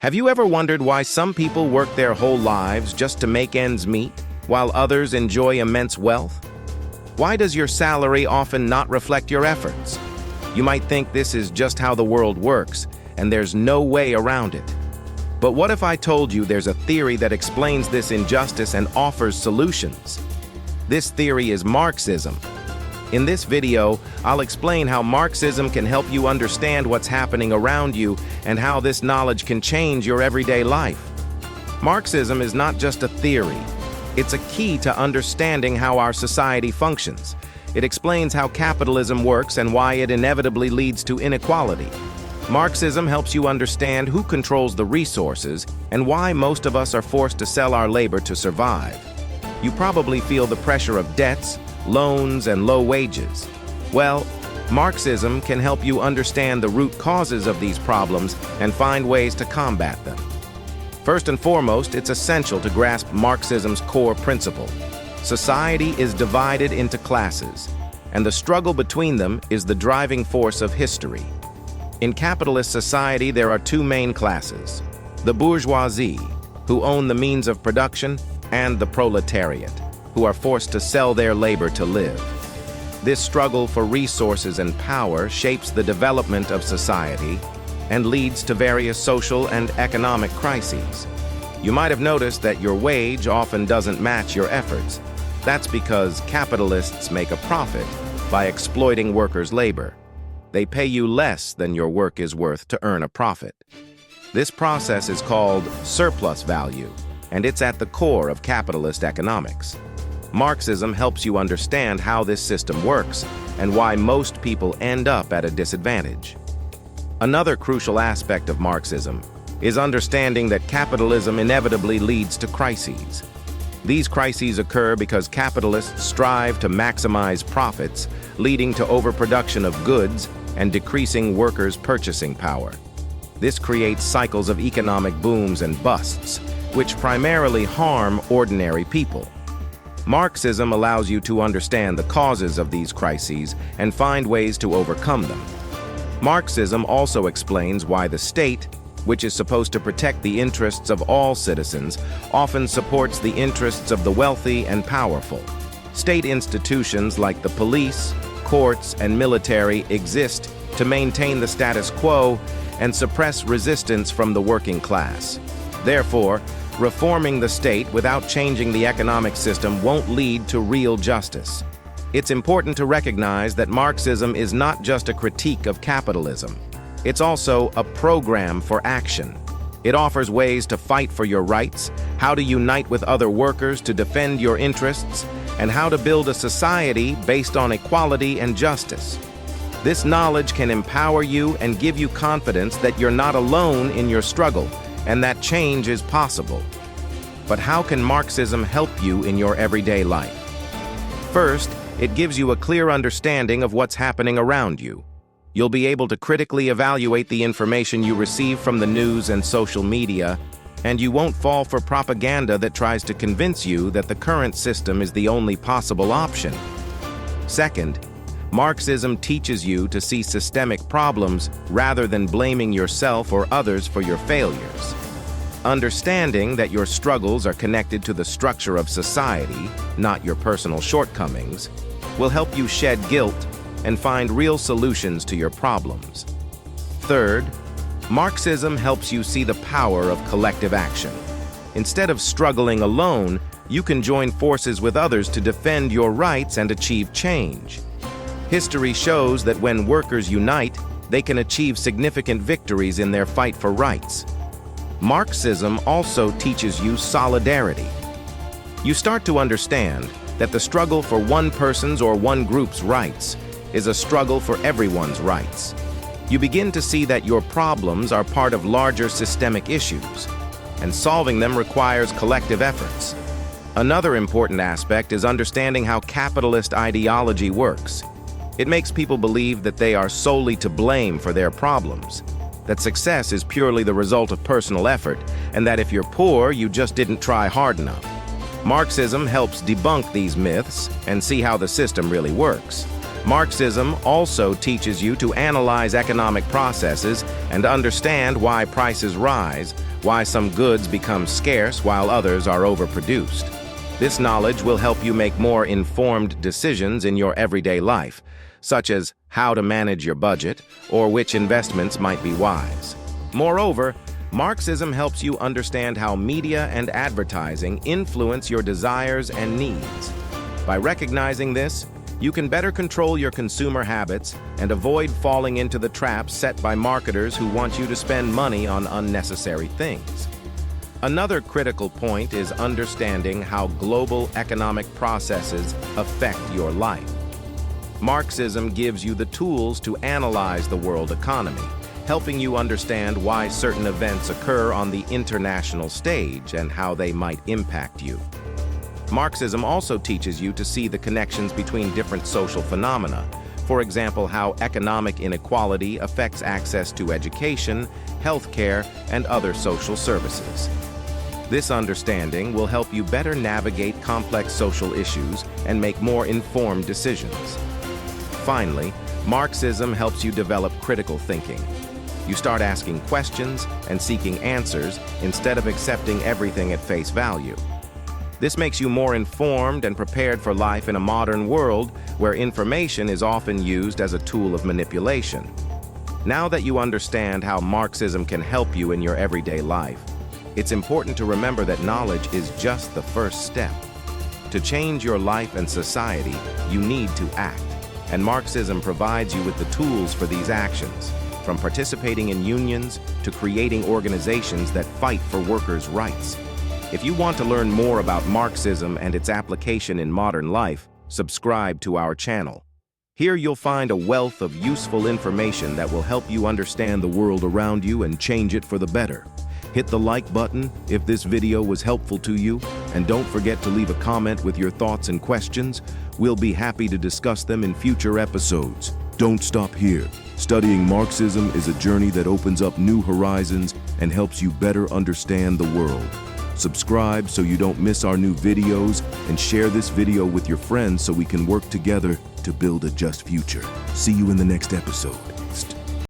Have you ever wondered why some people work their whole lives just to make ends meet, while others enjoy immense wealth? Why does your salary often not reflect your efforts? You might think this is just how the world works, and there's no way around it. But what if I told you there's a theory that explains this injustice and offers solutions? This theory is Marxism. In this video, I'll explain how Marxism can help you understand what's happening around you and how this knowledge can change your everyday life. Marxism is not just a theory. It's a key to understanding how our society functions. It explains how capitalism works and why it inevitably leads to inequality. Marxism helps you understand who controls the resources and why most of us are forced to sell our labor to survive. You probably feel the pressure of debts, loans, and low wages. Well, Marxism can help you understand the root causes of these problems and find ways to combat them. First and foremost, it's essential to grasp Marxism's core principle. Society is divided into classes, and the struggle between them is the driving force of history. In capitalist society, there are two main classes: the bourgeoisie, who own the means of production, and the proletariat, who are forced to sell their labor to live. This struggle for resources and power shapes the development of society and leads to various social and economic crises. You might have noticed that your wage often doesn't match your efforts. That's because capitalists make a profit by exploiting workers' labor. They pay you less than your work is worth to earn a profit. This process is called surplus value, and it's at the core of capitalist economics. Marxism helps you understand how this system works and why most people end up at a disadvantage. Another crucial aspect of Marxism is understanding that capitalism inevitably leads to crises. These crises occur because capitalists strive to maximize profits, leading to overproduction of goods and decreasing workers' purchasing power. This creates cycles of economic booms and busts, which primarily harm ordinary people. Marxism allows you to understand the causes of these crises and find ways to overcome them. Marxism also explains why the state, which is supposed to protect the interests of all citizens, often supports the interests of the wealthy and powerful. State institutions like the police, courts, and military exist to maintain the status quo and suppress resistance from the working class. Therefore, reforming the state without changing the economic system won't lead to real justice. It's important to recognize that Marxism is not just a critique of capitalism. It's also a program for action. It offers ways to fight for your rights, how to unite with other workers to defend your interests, and how to build a society based on equality and justice. This knowledge can empower you and give you confidence that you're not alone in your struggle, and that change is possible. But how can Marxism help you in your everyday life? First, it gives you a clear understanding of what's happening around you. You'll be able to critically evaluate the information you receive from the news and social media, and you won't fall for propaganda that tries to convince you that the current system is the only possible option. Second, Marxism teaches you to see systemic problems rather than blaming yourself or others for your failures. Understanding that your struggles are connected to the structure of society, not your personal shortcomings, will help you shed guilt and find real solutions to your problems. Third, Marxism helps you see the power of collective action. Instead of struggling alone, you can join forces with others to defend your rights and achieve change. History shows that when workers unite, they can achieve significant victories in their fight for rights. Marxism also teaches you solidarity. You start to understand that the struggle for one person's or one group's rights is a struggle for everyone's rights. You begin to see that your problems are part of larger systemic issues, and solving them requires collective efforts. Another important aspect is understanding how capitalist ideology works. It makes people believe that they are solely to blame for their problems, that success is purely the result of personal effort, and that if you're poor, you just didn't try hard enough. Marxism helps debunk these myths and see how the system really works. Marxism also teaches you to analyze economic processes and understand why prices rise, why some goods become scarce while others are overproduced. This knowledge will help you make more informed decisions in your everyday life, such as how to manage your budget or which investments might be wise. Moreover, Marxism helps you understand how media and advertising influence your desires and needs. By recognizing this, you can better control your consumer habits and avoid falling into the traps set by marketers who want you to spend money on unnecessary things. Another critical point is understanding how global economic processes affect your life. Marxism gives you the tools to analyze the world economy, helping you understand why certain events occur on the international stage and how they might impact you. Marxism also teaches you to see the connections between different social phenomena. For example, how economic inequality affects access to education, healthcare, and other social services. This understanding will help you better navigate complex social issues and make more informed decisions. Finally, Marxism helps you develop critical thinking. You start asking questions and seeking answers instead of accepting everything at face value. This makes you more informed and prepared for life in a modern world where information is often used as a tool of manipulation. Now that you understand how Marxism can help you in your everyday life, it's important to remember that knowledge is just the first step. To change your life and society, you need to act, and Marxism provides you with the tools for these actions, from participating in unions to creating organizations that fight for workers' rights. If you want to learn more about Marxism and its application in modern life, subscribe to our channel. Here you'll find a wealth of useful information that will help you understand the world around you and change it for the better. Hit the like button if this video was helpful to you, and don't forget to leave a comment with your thoughts and questions. We'll be happy to discuss them in future episodes. Don't stop here. Studying Marxism is a journey that opens up new horizons and helps you better understand the world. Subscribe so you don't miss our new videos, and share this video with your friends so we can work together to build a just future. See you in the next episode.